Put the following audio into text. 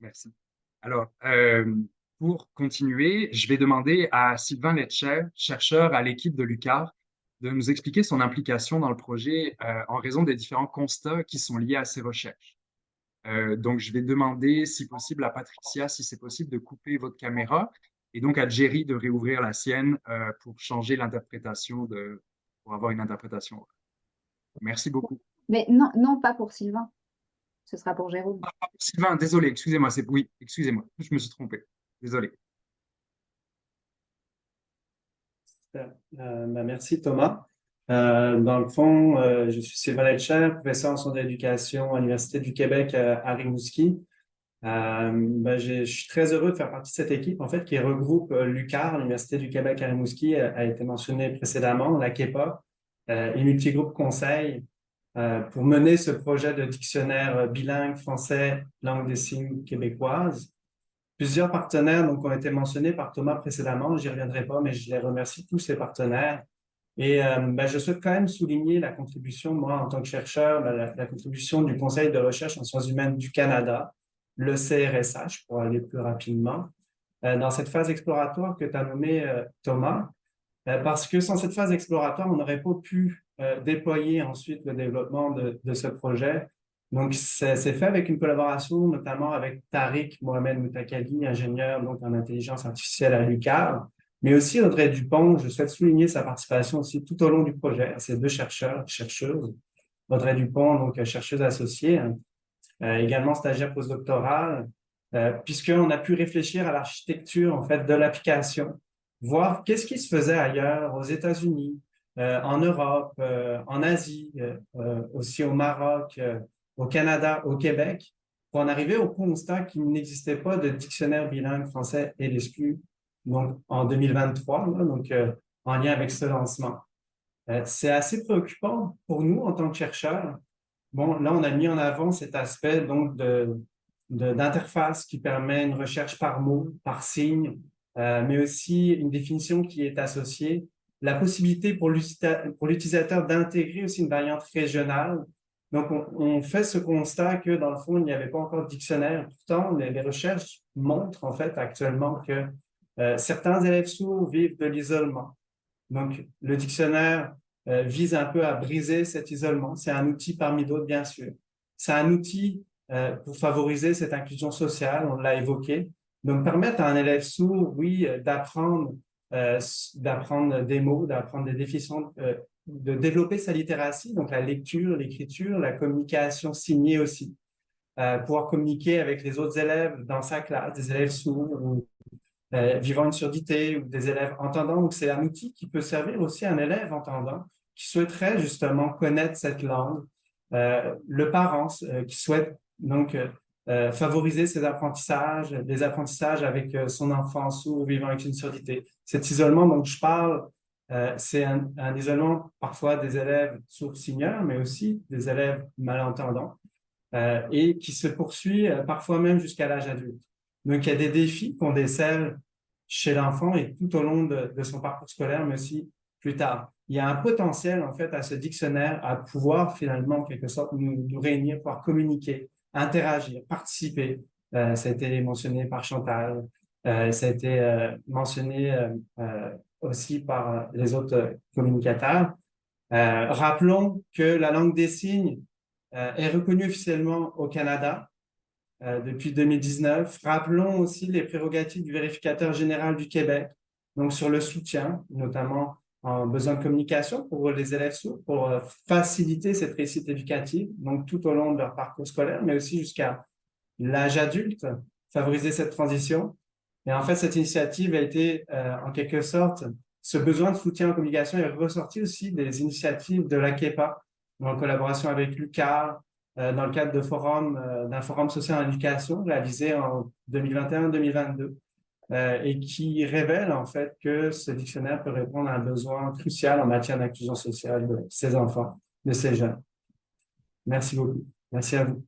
Merci. Alors, pour continuer, je vais demander à Sylvain Letcher, chercheur à l'équipe de l'UQAR, de nous expliquer son implication dans le projet en raison des différents constats qui sont liés à ses recherches. Donc, je vais demander, si possible, à Patricia, si c'est possible, de couper votre caméra et donc à Jerry de réouvrir la sienne pour changer l'interprétation pour avoir une interprétation. Merci beaucoup. Mais non, non, pas pour Sylvain. Ce sera pour Jérôme. Sylvain, désolé, excusez-moi, oui, excusez-moi, je me suis trompé. Désolé. Merci Thomas. Dans le fond, je suis Sylvain Letcher, professeur en sciences de l'éducation à l'Université du Québec à Rimouski. Je suis très heureux de faire partie de cette équipe, en fait, qui regroupe l'UQAR, l'Université du Québec à Rimouski, a été mentionné précédemment, la KEPA, et Multigroupe Conseil, pour mener ce projet de dictionnaire bilingue français, langue des signes québécoise. Plusieurs partenaires donc, ont été mentionnés par Thomas précédemment, j'y reviendrai pas, mais je les remercie tous ces partenaires. Et je souhaite quand même souligner la contribution, moi, en tant que chercheur, la contribution du Conseil de recherche en sciences humaines du Canada, le CRSH, pour aller plus rapidement, dans cette phase exploratoire que tu as nommée, Thomas, parce que sans cette phase exploratoire, on n'aurait pas pu déployer ensuite le développement de ce projet. Donc, c'est fait avec une collaboration, notamment avec Tariq Mohamed Moutakali, ingénieur donc, en intelligence artificielle à l'UQAR, mais aussi Audrey Dupont. Je souhaite souligner sa participation aussi tout au long du projet, ces deux chercheuses. Audrey Dupont, donc chercheuse associée, hein, également stagiaire postdoctorale, puisqu'on a pu réfléchir à l'architecture en fait de l'application, voir qu'est-ce qui se faisait ailleurs, aux États-Unis, en Europe, en Asie, aussi au Maroc, au Canada, au Québec, pour en arriver au constat qu'il n'existait pas de dictionnaire bilingue français et l'exclu, donc en 2023, là, donc en lien avec ce lancement. C'est assez préoccupant pour nous en tant que chercheurs. Bon, là, on a mis en avant cet aspect donc d'interface qui permet une recherche par mot, par signe, mais aussi une définition qui est associée, la possibilité pour l'utilisateur d'intégrer aussi une variante régionale. Donc, on fait ce constat que, dans le fond, il n'y avait pas encore de dictionnaire. Pourtant, les recherches montrent, en fait, actuellement que certains élèves sourds vivent de l'isolement. Donc, le dictionnaire vise un peu à briser cet isolement. C'est un outil parmi d'autres, bien sûr. C'est un outil pour favoriser cette inclusion sociale, on l'a évoqué. Donc, permettre à un élève sourd, oui, d'apprendre des mots, d'apprendre des définitions, de développer sa littératie, donc la lecture, l'écriture, la communication signée aussi. Pouvoir communiquer avec les autres élèves dans sa classe, des élèves sourds ou vivant une surdité ou des élèves entendants. Donc, c'est un outil qui peut servir aussi à un élève entendant qui souhaiterait justement connaître cette langue, le parent qui souhaite donc favoriser ses apprentissages, des apprentissages avec son enfant sourd vivant avec une surdité. Cet isolement dont je parle, c'est un isolement parfois des élèves sourds-signeurs, mais aussi des élèves malentendants, et qui se poursuit parfois même jusqu'à l'âge adulte. Donc, il y a des défis qu'on décèle chez l'enfant et tout au long de son parcours scolaire, mais aussi plus tard. Il y a un potentiel, en fait, à ce dictionnaire à pouvoir, finalement, en quelque sorte, nous réunir, pouvoir communiquer, interagir, participer. Ça a été mentionné par Chantal, ça a été mentionné aussi par les autres communicateurs. Rappelons que la langue des signes est reconnue officiellement au Canada depuis 2019. Rappelons aussi les prérogatives du vérificateur général du Québec, donc sur le soutien, notamment en besoin de communication pour les élèves sourds, pour faciliter cette réussite éducative, donc tout au long de leur parcours scolaire, mais aussi jusqu'à l'âge adulte, favoriser cette transition. Et en fait, cette initiative a été, en quelque sorte, ce besoin de soutien en communication est ressorti aussi des initiatives de la KEPA, en collaboration avec l'UQAR, dans le cadre d'un forum social en éducation réalisé en 2021-2022, et qui révèle en fait que ce dictionnaire peut répondre à un besoin crucial en matière d'inclusion sociale de ces enfants, de ces jeunes. Merci beaucoup. Merci à vous.